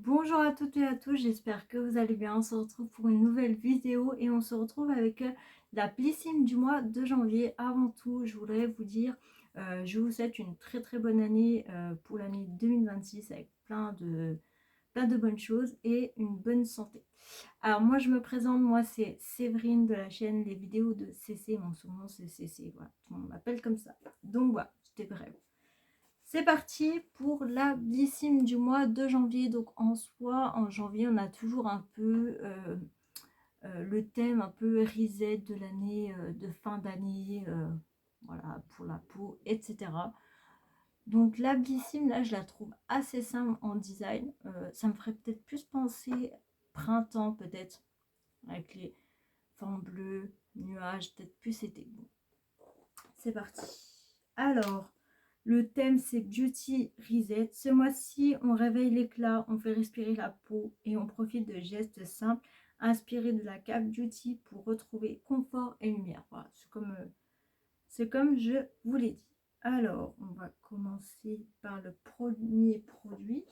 Bonjour à toutes et à tous, j'espère que vous allez bien. On se retrouve pour une nouvelle vidéo et on se retrouve avec la Blissim du mois de janvier. Avant tout, je voudrais vous dire, je vous souhaite une très bonne année pour l'année 2026 avec plein de bonnes choses et une bonne santé. Alors moi je me présente, moi c'est Séverine de la chaîne Les vidéos de CC, mon surnom c'est CC, voilà, tout le monde m'appelle comme ça. Donc voilà, c'était bref. C'est parti pour la Blissim du mois de janvier. Donc en soi, en janvier, on a toujours un peu le thème un peu reset de l'année, de fin d'année, voilà, pour la peau, etc. Donc la Blissim, là, je la trouve assez simple en design. Ça me ferait peut-être plus penser printemps, peut-être, avec les formes bleues, nuages, peut-être plus été. Bon, c'est parti. Alors, le thème, c'est Beauty Reset. Ce mois-ci, on réveille l'éclat, on fait respirer la peau et on profite de gestes simples inspirés de la cape Beauty pour retrouver confort et lumière. Voilà, c'est comme je vous l'ai dit. Alors, on va commencer par le premier produit.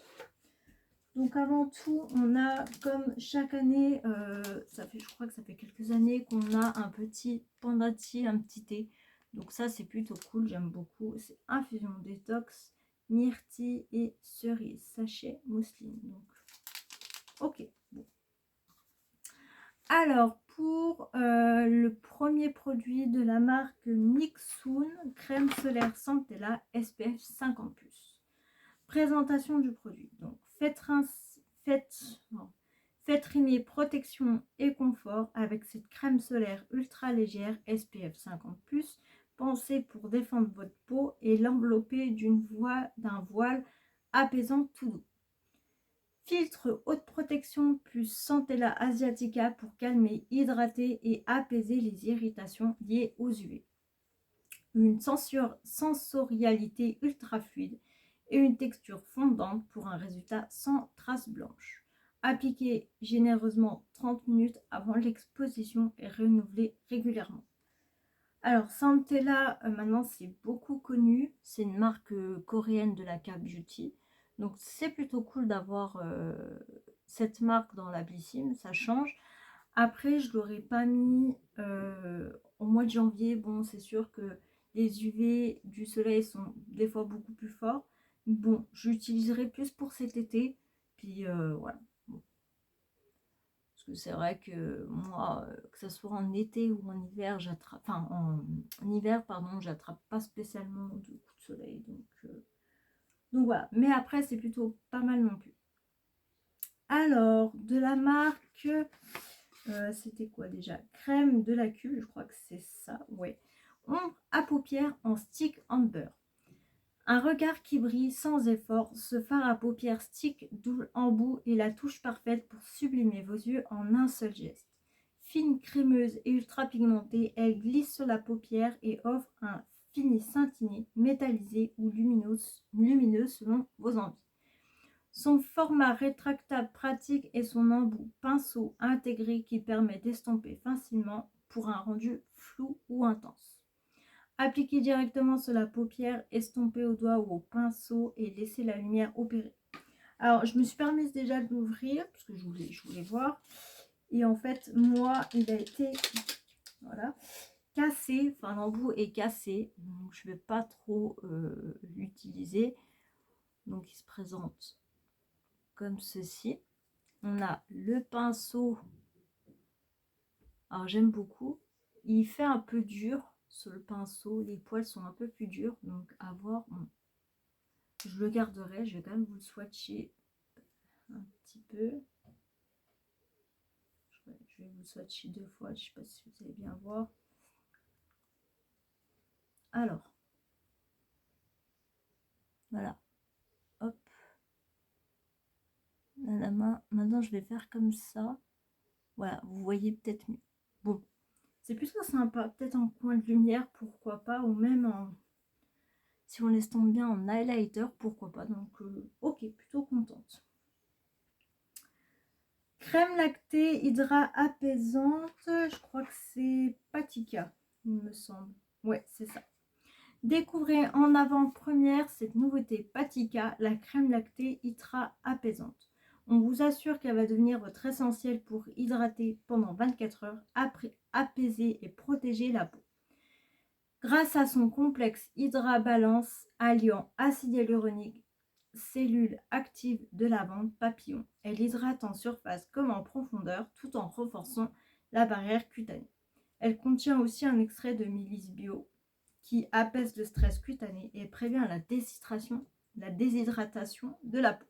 Donc avant tout, on a comme chaque année, je crois que ça fait quelques années qu'on a un petit pandati, un petit thé. Donc ça c'est plutôt cool, j'aime beaucoup. C'est infusion détox, myrtille et cerise, sachet mousseline. Donc ok. Bon. Alors pour le premier produit de la marque Nixoon, crème solaire Centella SPF 50+. Présentation du produit. Donc faites rimer protection et confort avec cette crème solaire ultra légère SPF 50+, pensée pour défendre votre peau et l'envelopper d'un voile apaisant tout doux. Filtre haute protection plus Centella asiatica pour calmer, hydrater et apaiser les irritations liées aux UV. Une sensorialité ultra fluide et une texture fondante pour un résultat sans traces blanches. Appliquez généreusement 30 minutes avant l'exposition et renouvelez régulièrement. Alors Centella, maintenant c'est beaucoup connu, c'est une marque coréenne de la cape Beauty. Donc c'est plutôt cool d'avoir cette marque dans la Blissim, ça change. Après je ne l'aurais pas mis au mois de janvier. Bon, c'est sûr que les UV du soleil sont des fois beaucoup plus forts. Bon, j'utiliserai plus pour cet été. Puis voilà. Bon. Parce que c'est vrai que moi, que ce soit en été ou en hiver, en hiver, pardon, j'attrape pas spécialement de coups de soleil. Donc voilà. Mais après, c'est plutôt pas mal non plus. Alors, de la marque, c'était quoi déjà? Crème de la Cube, je crois que c'est ça, ouais. Ombre à paupières en stick amber. Un regard qui brille sans effort, ce fard à paupières stick double embout est la touche parfaite pour sublimer vos yeux en un seul geste. Fine, crémeuse et ultra pigmentée, elle glisse sur la paupière et offre un fini scintillant, métallisé ou lumineux selon vos envies. Son format rétractable pratique et son embout pinceau intégré qui permet d'estomper facilement pour un rendu flou ou intense. Appliquez directement sur la paupière, estompez au doigt ou au pinceau et laissez la lumière opérer. Alors, je me suis permise déjà de l'ouvrir parce que je voulais voir. Et en fait, moi, il a été cassé. Enfin, l'embout est cassé. Donc, je ne vais pas trop l'utiliser. Donc, il se présente comme ceci. On a le pinceau. Alors, j'aime beaucoup. Il fait un peu dur sur le pinceau. Les poils sont un peu plus durs. Donc, à voir. Je le garderai, je vais quand même vous le swatcher un petit peu. Je vais vous le swatcher 2 fois, je ne sais pas si vous allez bien voir. Alors, voilà, hop. La main, maintenant je vais faire comme ça. Voilà, vous voyez peut-être mieux. Bon, c'est plutôt sympa, peut-être en coin de lumière, pourquoi pas, ou même si on l'estompe bien en highlighter, pourquoi pas. Donc, ok, plutôt contente. Crème lactée hydra apaisante, je crois que c'est Patika, il me semble. Ouais, c'est ça. Découvrez en avant-première cette nouveauté Patika, la crème lactée hydra apaisante. On vous assure qu'elle va devenir votre essentiel pour hydrater pendant 24 heures, après apaiser et protéger la peau. Grâce à son complexe Hydra-Balance alliant acide hyaluronique, cellules actives de la bande papillon, elle hydrate en surface comme en profondeur tout en renforçant la barrière cutanée. Elle contient aussi un extrait de mélisse bio qui apaise le stress cutané et prévient la déshydratation de la peau.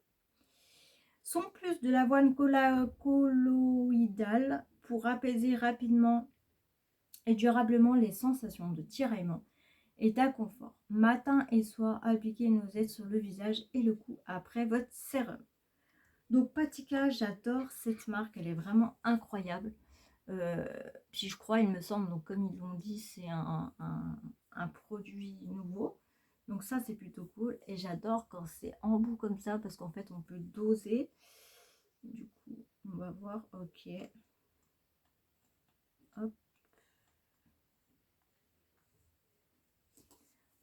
Son plus de l'avoine colloïdale pour apaiser rapidement et durablement les sensations de tiraillement et d'inconfort. Matin et soir, appliquez une noisette sur le visage et le cou après votre sérum. Donc Patika, j'adore cette marque, elle est vraiment incroyable. Puis je crois, il me semble, donc comme ils l'ont dit, c'est un produit nouveau. Donc ça, c'est plutôt cool. Et j'adore quand c'est en bout comme ça, parce qu'en fait, on peut doser. Du coup, on va voir. Ok. Hop.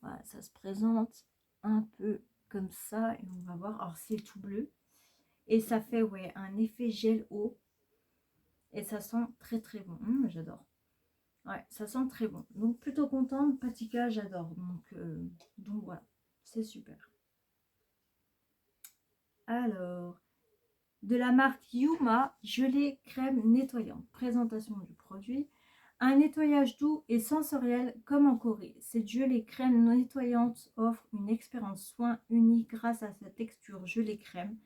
Voilà, ça se présente un peu comme ça. Et on va voir. Alors, c'est tout bleu. Et ça fait, ouais, un effet gel eau. Et ça sent très, très bon. J'adore. Ouais, ça sent très bon. Donc, plutôt contente. Patika, j'adore. Donc voilà, c'est super. Alors, de la marque Yuma, gelée crème nettoyante. Présentation du produit. Un nettoyage doux et sensoriel comme en Corée. Cette gelée crème nettoyante offre une expérience soin unique grâce à sa texture gelée crème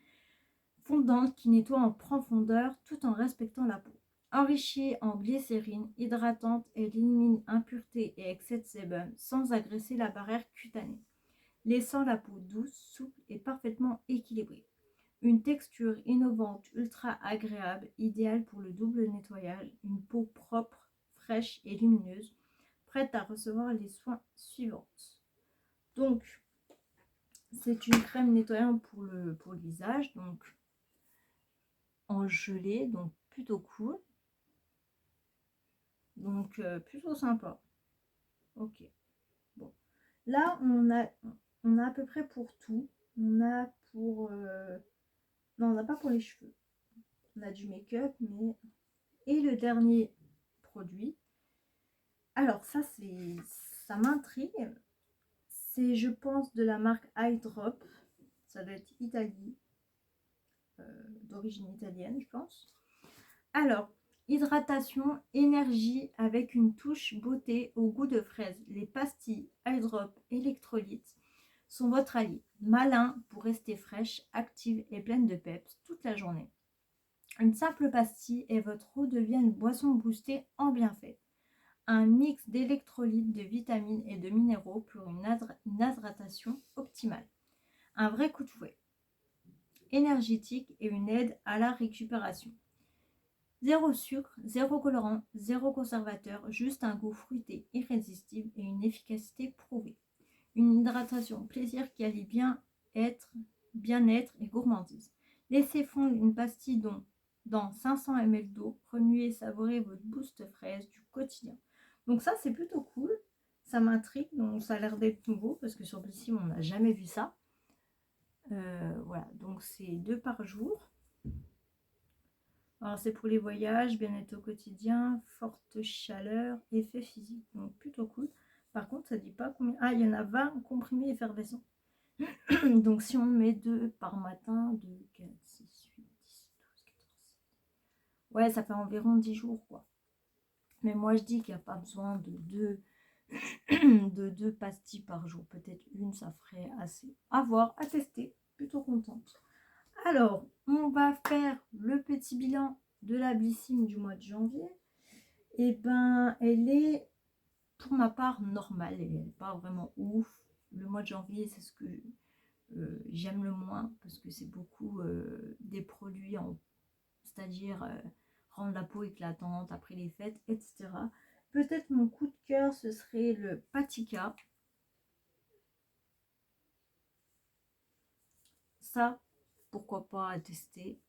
fondante qui nettoie en profondeur tout en respectant la peau. Enrichie en glycérine hydratante, elle élimine impuretés et excès de sébum sans agresser la barrière cutanée, laissant la peau douce, souple et parfaitement équilibrée. Une texture innovante, ultra agréable, idéale pour le double nettoyage, une peau propre, fraîche et lumineuse, prête à recevoir les soins suivants. Donc, c'est une crème nettoyante pour le visage, donc en gelée, donc plutôt cool. Donc, plutôt sympa. Ok. Bon. Là, on a à peu près pour tout. On a pour... Non, on n'a pas pour les cheveux. On a du make-up, mais... Et le dernier produit. Alors, ça m'intrigue. C'est, je pense, de la marque Eye Drop. Ça doit être Italie. D'origine italienne, je pense. Alors, hydratation, énergie avec une touche beauté au goût de fraise. Les pastilles Eye Drop électrolytes sont votre allié. Malin pour rester fraîche, active et pleine de peps toute la journée. Une simple pastille et votre eau devient une boisson boostée en bienfait. Un mix d'électrolytes, de vitamines et de minéraux pour une hydratation optimale. Un vrai coup de fouet. Énergétique et une aide à la récupération. Zéro sucre, zéro colorant, zéro conservateur, juste un goût fruité irrésistible et une efficacité prouvée. Une hydratation plaisir qui allie bien-être et gourmandise. Laissez fondre une pastille dans 500 ml d'eau, remuez et savourez votre boost fraise du quotidien. Donc ça, c'est plutôt cool. Ça m'intrigue, donc ça a l'air d'être nouveau parce que sur Blissim, on n'a jamais vu ça. Voilà, donc c'est 2 par jour. Alors c'est pour les voyages, bien-être au quotidien, forte chaleur, effet physique, donc plutôt cool. Par contre, ça dit pas combien. Ah, il y en a 20 comprimés effervescents. Donc si on met 2 par matin, 2, 4, 6, 8, 10, 12, 14. Ouais, ça fait environ 10 jours, quoi. Mais moi, je dis qu'il n'y a pas besoin de 2 de 2 pastilles par jour. Peut-être une, ça ferait assez. À voir, à tester. Plutôt contente. Alors, on va faire le petit bilan de la Blissim du mois de janvier. Et ben, elle est, pour ma part, normale. Elle n'est pas vraiment ouf. Le mois de janvier, c'est ce que j'aime le moins parce que c'est beaucoup des produits c'est-à-dire rendre la peau éclatante après les fêtes, etc. Peut-être mon coup de cœur, ce serait le Patika. Ça, pourquoi pas à tester.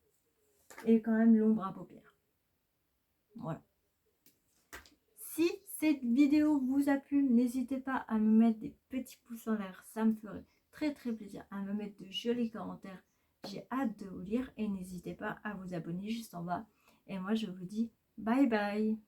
Et quand même l'ombre à paupières. Voilà. Si cette vidéo vous a plu, n'hésitez pas à me mettre des petits pouces en l'air. Ça me ferait très très plaisir. À me mettre de jolis commentaires. J'ai hâte de vous lire et n'hésitez pas à vous abonner juste en bas. Et moi, je vous dis bye bye.